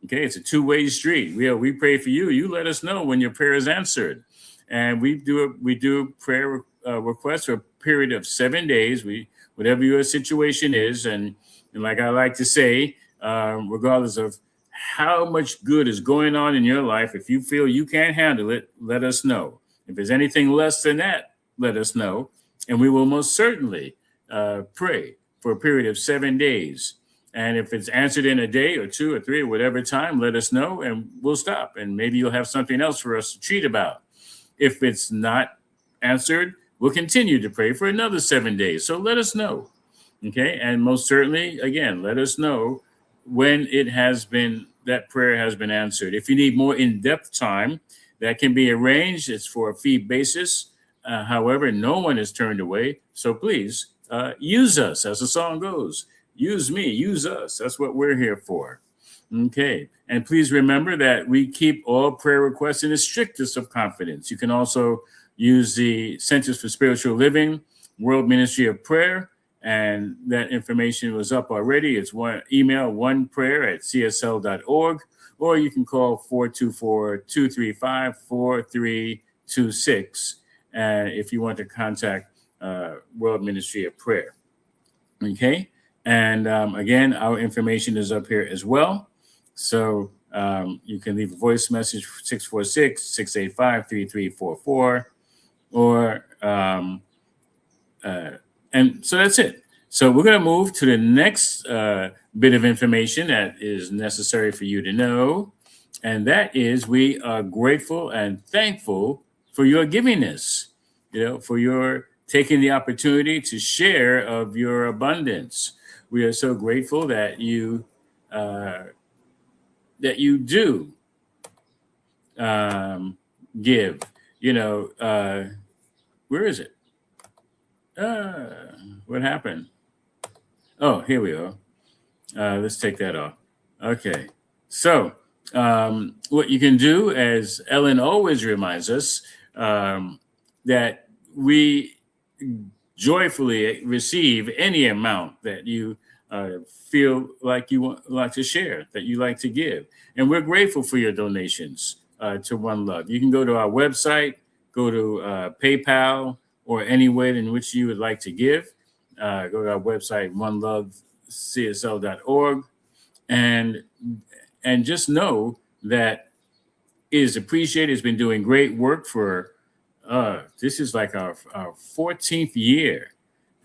Okay, it's a two-way street. We pray for you. You let us know when your prayer is answered, and we do prayer requests for a period of 7 days. Whatever your situation is, and like I like to say, regardless of how much good is going on in your life, if you feel you can't handle it, let us know. If there's anything less than that, let us know, and we will most certainly pray for a period of 7 days. And if it's answered in a day or two or three or whatever time, let us know and we'll stop. And maybe you'll have something else for us to treat about. If it's not answered, we'll continue to pray for another 7 days. So let us know. Okay. And most certainly, again, let us know when that prayer has been answered. If you need more in-depth time, that can be arranged. It's for a fee basis. However, no one is turned away. So please use us, as the song goes. Use me, use us. That's what we're here for. Okay. And please remember that we keep all prayer requests in the strictest of confidence. You can also use the Centers for Spiritual Living World Ministry of Prayer, and that information was up already. It's email oneprayer@csl.org, or you can call 424-235-4326 if you want to contact World Ministry of Prayer. Okay. And again, our information is up here as well. So you can leave a voice message, 646-685-3344, or and so that's it. So we're going to move to the next bit of information that is necessary for you to know. And that is, we are grateful and thankful for your givingness, for your taking the opportunity to share of your abundance. We are so grateful that you do give. Where is it? What happened? Oh, here we are. Let's take that off. Okay. So what you can do, as Ellen always reminds us, that we joyfully receive any amount that you feel like you like to share, that you like to give. And we're grateful for your donations to One Love. You can go to our website, go to PayPal, or any way in which you would like to give. Go to our website, onelovecsl.org, and just know that it is appreciated. It's been doing great work for this is like our 14th year.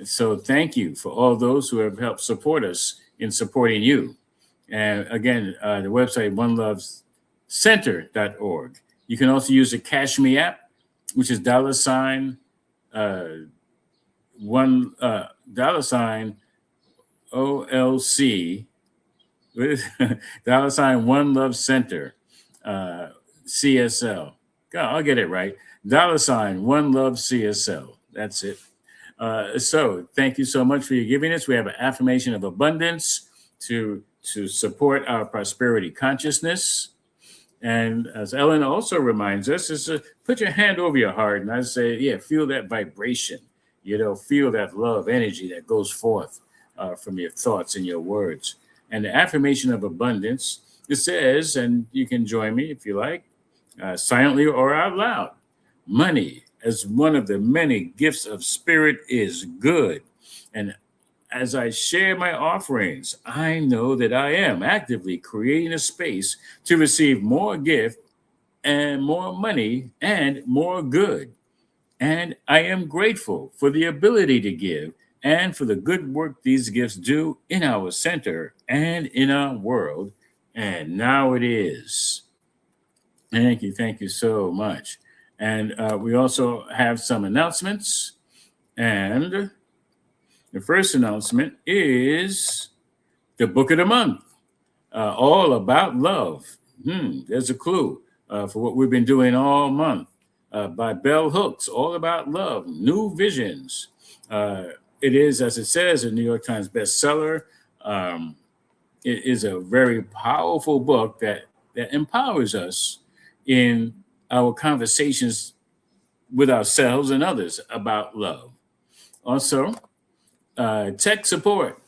So thank you for all those who have helped support us in supporting you. And again, the website, onelovecenter.org. You can also use the Cash Me app, which is $OLC $One Love Center, CSL. God, I'll get it right. $One Love CSL. That's it. So thank you so much for your giving us. We have an affirmation of abundance to support our prosperity consciousness. And as Ellen also reminds us, is to put your hand over your heart and I say, feel that vibration. Feel that love energy that goes forth from your thoughts and your words. And the affirmation of abundance, it says, and you can join me if you like, silently or out loud: money, as one of the many gifts of spirit, is good. And as I share my offerings, I know that I am actively creating a space to receive more gift and more money and more good. And I am grateful for the ability to give and for the good work these gifts do in our center and in our world. And now it is. Thank you so much. And we also have some announcements. And the first announcement is the book of the month, all about love. There's a clue for what we've been doing all month, by Bell Hooks, all about love, new visions. It is, as it says, a New York Times bestseller. It is a very powerful book that empowers us in our conversations with ourselves and others about love. Also, tech support.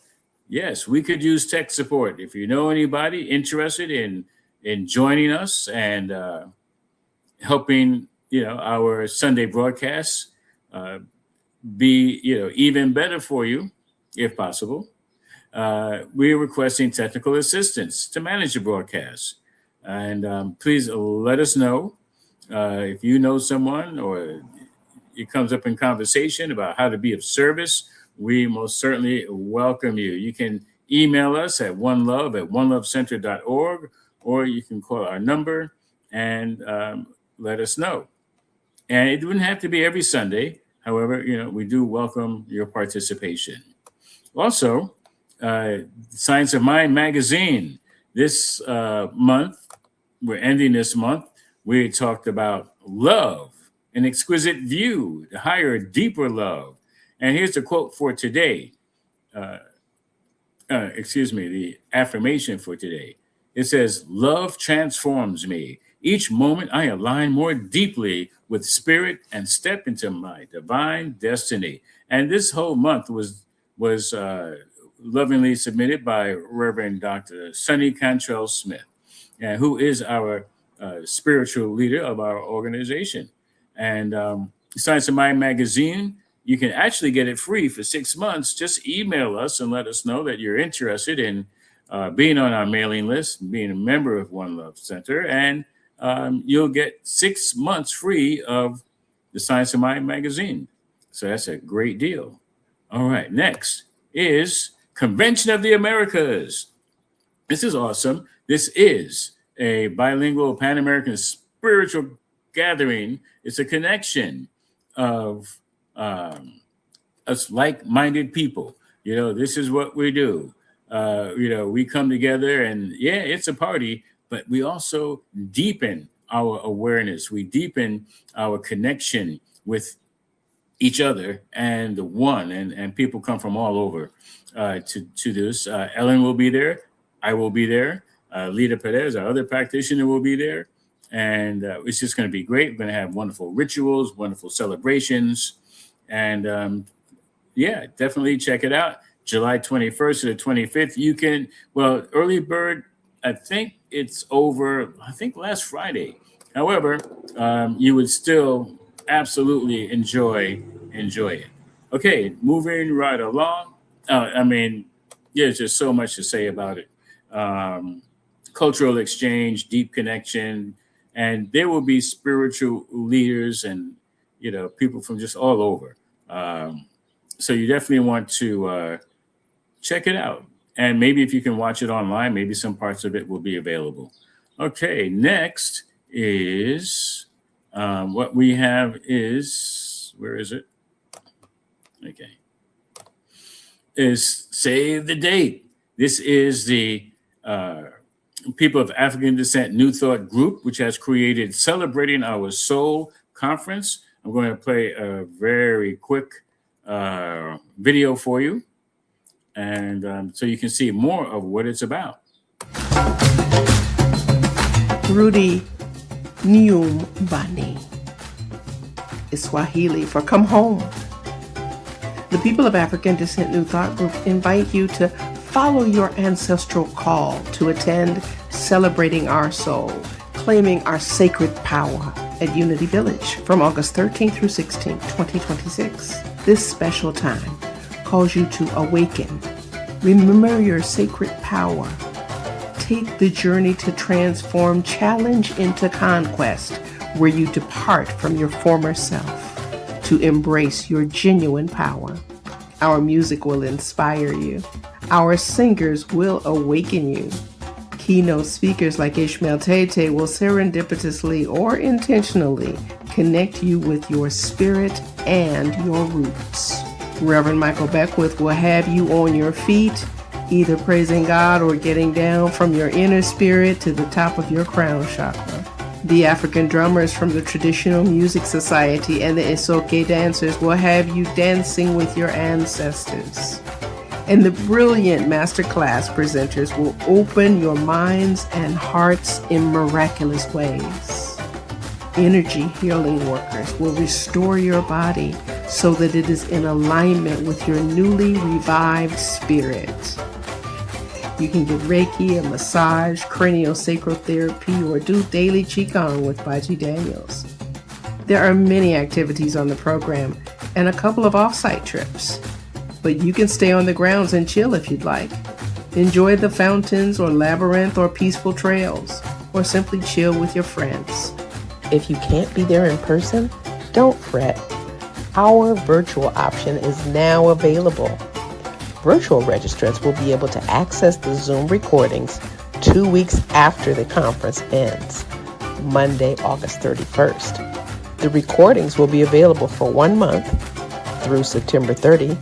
Yes, we could use tech support. If you know anybody interested in joining us and helping, our Sunday broadcasts uh, be, even better for you, if possible, we are requesting technical assistance to manage the broadcast. And please let us know if you know someone or it comes up in conversation about how to be of service. We most certainly welcome you. You can email us at onelovecenter.org, or you can call our number and let us know. And it wouldn't have to be every Sunday. However, we do welcome your participation. Also, Science of Mind magazine. This month, we're ending this month, we talked about love, an exquisite view, the higher, deeper love. And here's the quote for today. The affirmation for today. It says, "Love transforms me. Each moment I align more deeply with spirit and step into my divine destiny." And this whole month was lovingly submitted by Reverend Dr. Sonny Cantrell Smith, who is our spiritual leader of our organization. And Science of Mind magazine, you can actually get it free for 6 months. Just email us and let us know that you're interested in being on our mailing list, being a member of One Love Center, and you'll get 6 months free of the Science of Mind magazine. So that's a great deal. All right, next is Convention of the Americas. This is awesome. This is a bilingual Pan-American spiritual gathering. It's a connection of us like-minded people. This is what we do. We come together and it's a party, but we also deepen our awareness. We deepen our connection with each other and the one, and people come from all over to this. Ellen will be there. I will be there. Lita Perez, our other practitioner, will be there. And it's just going to be great. We're going to have wonderful rituals, wonderful celebrations. And definitely check it out. July 21st to the 25th. You can, early bird, I think it's over, last Friday. However, you would still absolutely enjoy it. Okay, moving right along. There's just so much to say about it. Cultural exchange, deep connection, and there will be spiritual leaders and people from just all over. So you definitely want to check it out. And maybe if you can watch it online, maybe some parts of it will be available. Okay, next is what we have is, where is it? Okay. Is Save the Date. This is the People of African Descent New Thought group, which has created Celebrating Our Soul Conference. I'm going to play a very quick video for you. And so you can see more of what it's about. Rudy Nyumbani is Swahili for come home. The People of African Descent New Thought Group invite you to follow your ancestral call to attend Celebrating Our Soul, Claiming Our Sacred Power at Unity Village from August 13th through 16th, 2026. This special time calls you to awaken, remember your sacred power, take the journey to transform challenge into conquest, where you depart from your former self to embrace your genuine power. Our music will inspire you. Our singers will awaken you. Keynote speakers like Ishmael Tete will serendipitously or intentionally connect you with your spirit and your roots. Reverend Michael Beckwith will have you on your feet, either praising God or getting down from your inner spirit to the top of your crown chakra. The African drummers from the Traditional Music Society and the Isoke dancers will have you dancing with your ancestors. And the brilliant masterclass presenters will open your minds and hearts in miraculous ways. Energy healing workers will restore your body so that it is in alignment with your newly revived spirit. You can get Reiki, a massage, craniosacral therapy, or do daily Qigong with Baji Daniels. There are many activities on the program and a couple of off-site trips. But you can stay on the grounds and chill if you'd like. Enjoy the fountains or labyrinth or peaceful trails, or simply chill with your friends. If you can't be there in person, don't fret. Our virtual option is now available. Virtual registrants will be able to access the Zoom recordings 2 weeks after the conference ends, Monday, August 31st. The recordings will be available for 1 month through September 30.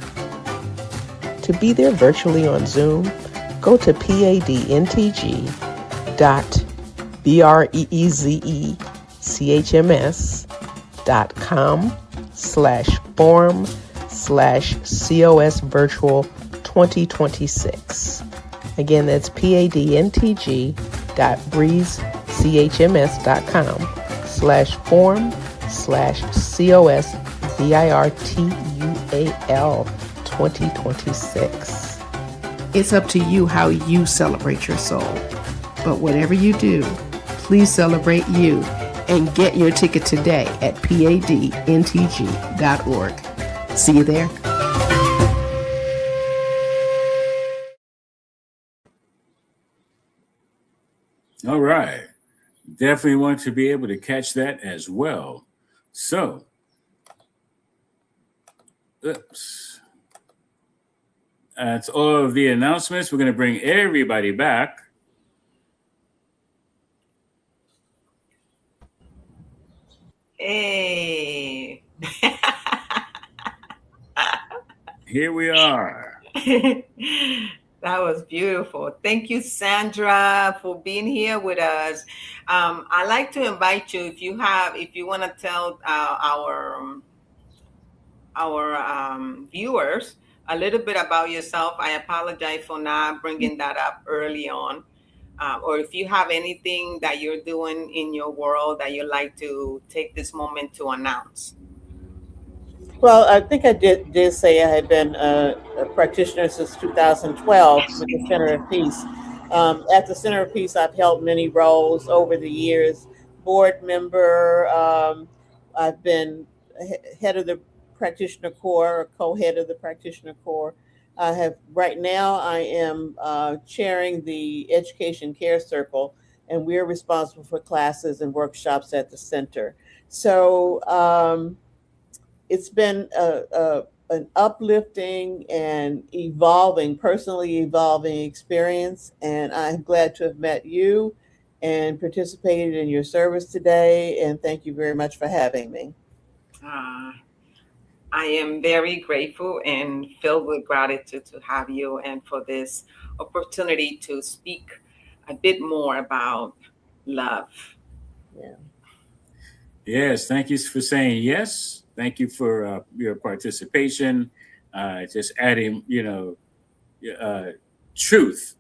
To be there virtually on Zoom, go to padntg.breezechms.com/forum/COS virtual 2026. Again, that's padntg.breezechms.com/forum/COS virtual 2026. It's up to you how you celebrate your soul. But whatever you do, please celebrate you and get your ticket today at padntg.org. See you there. All right. Definitely want to be able to catch that as well. So, oops. That's all of the announcements. We're going to bring everybody back. Hey. Here we are. That was beautiful. Thank you, Sandra, for being here with us. I'd like to invite you, if you want to tell our viewers a little bit about yourself. I apologize for not bringing that up early on. Or if you have anything that you're doing in your world that you'd like to take this moment to announce. Well, I think I did say I had been a practitioner since 2012 with the Center of Peace. At the Center of Peace, I've held many roles over the years. Board member, I've been head of the practitioner corps, or co-head of the practitioner corps. I have right now. I am chairing the Education Care Circle, and we're responsible for classes and workshops at the center. So. It's been an uplifting and personally evolving experience. And I'm glad to have met you and participated in your service today. And thank you very much for having me. I am very grateful and filled with gratitude to have you and for this opportunity to speak a bit more about love. Yeah. Yes, thank you for saying yes. Thank you for your participation. Just adding, truth,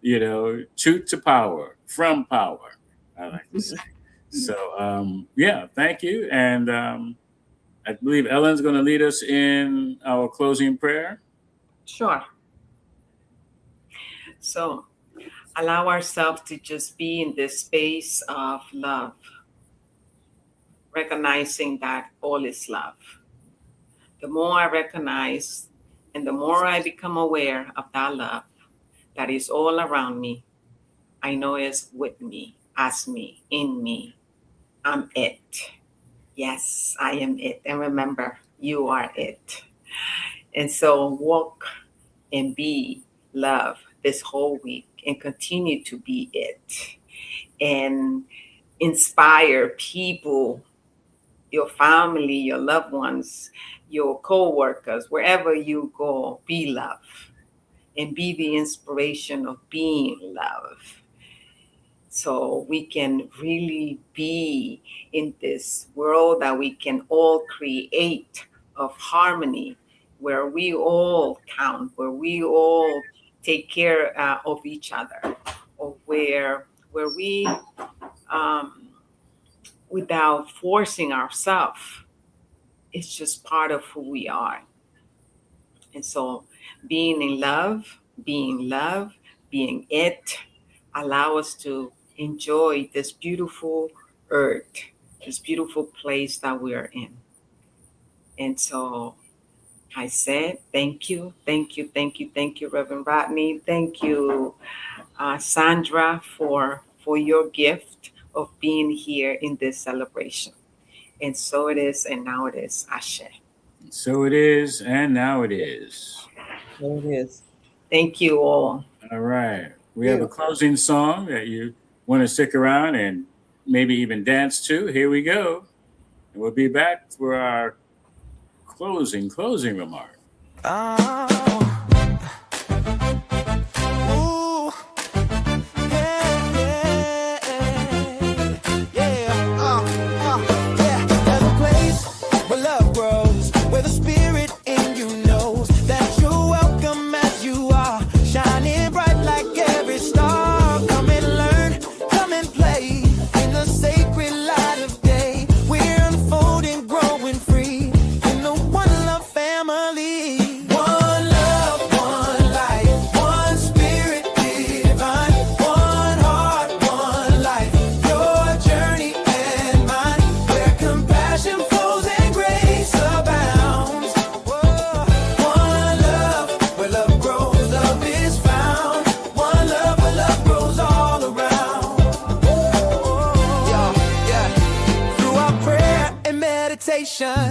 truth to power, from power, I like to say. So, thank you. And I believe Ellen's going to lead us in our closing prayer. Sure. So, allow ourselves to just be in this space of love, recognizing that all is love. The more I recognize and the more I become aware of that love that is all around me, I know it's with me, as me, in me. I'm it. Yes, I am it. And remember, you are it. And so walk and be love this whole week and continue to be it. And inspire people, your family, your loved ones, your co-workers, wherever you go, be love and be the inspiration of being love. So we can really be in this world that we can all create of harmony where we all count, where we all take care of each other, or where we, um, without forcing ourselves, it's just part of who we are. And so, being in love, being love, being it, allow us to enjoy this beautiful earth, this beautiful place that we are in. And so I said, thank you, thank you, thank you, thank you, Reverend Rodney. Thank you, Sandra, for your gift of being here in this celebration. And so it is, and now it is. Ashe. So it is, and now it is. There it is. Thank you all. All right. We have a closing song that you want to stick around and maybe even dance to. Here we go. And we'll be back for our closing remark.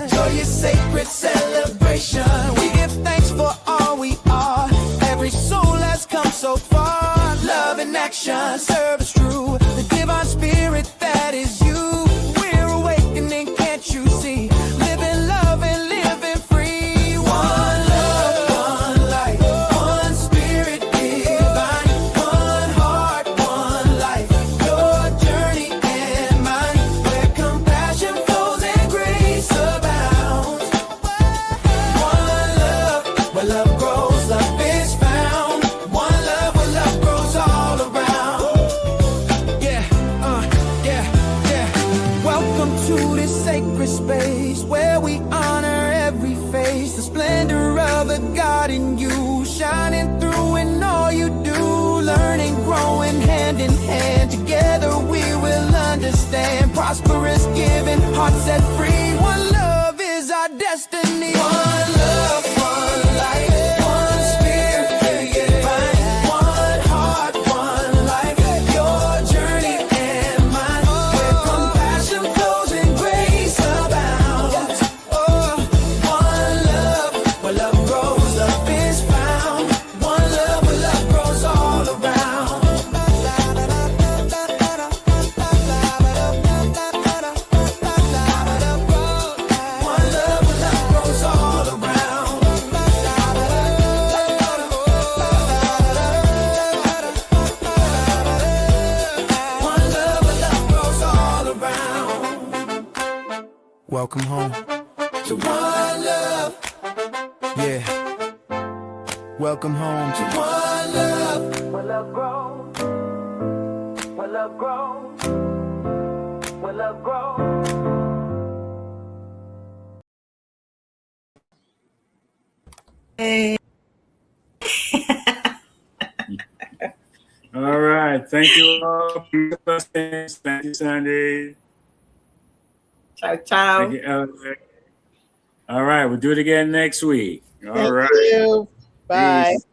Joyous sacred celebration. We give thanks for all we are. Every soul has come so far. Love in action, service true. The divine spirit that is you. We're awakening, can't you see? Living love and living free. One love, one life, one spirit divine. One heart, one life. Your journey and mine. Where compassion flows and grace abounds. One love, where love grows, love is found. One love, where love grows all around. Yeah. Welcome to this sacred space where we honor every face. The splendor of the God in you, shining through in all you do. Learning, growing hand in hand. Together we will understand. Prosperous, giving, hearts set free. One love is our destiny. One love, one life, one spirit divine. One heart, one life. Your journey and mine. Where compassion flows and grace abounds. One love, where love grows, love is found. One love, where love grows all around. One love, where love grows all around. One love, where love grows all around. Welcome home to one love. Yeah. Welcome home to one love. Where love grows. Where love grows. Where love grows. All right. Thank you all. Thank you, Sandy. Ciao, ciao. Thank you, Alex. All right. We'll do it again next week. All Thank right. you. Bye. Peace.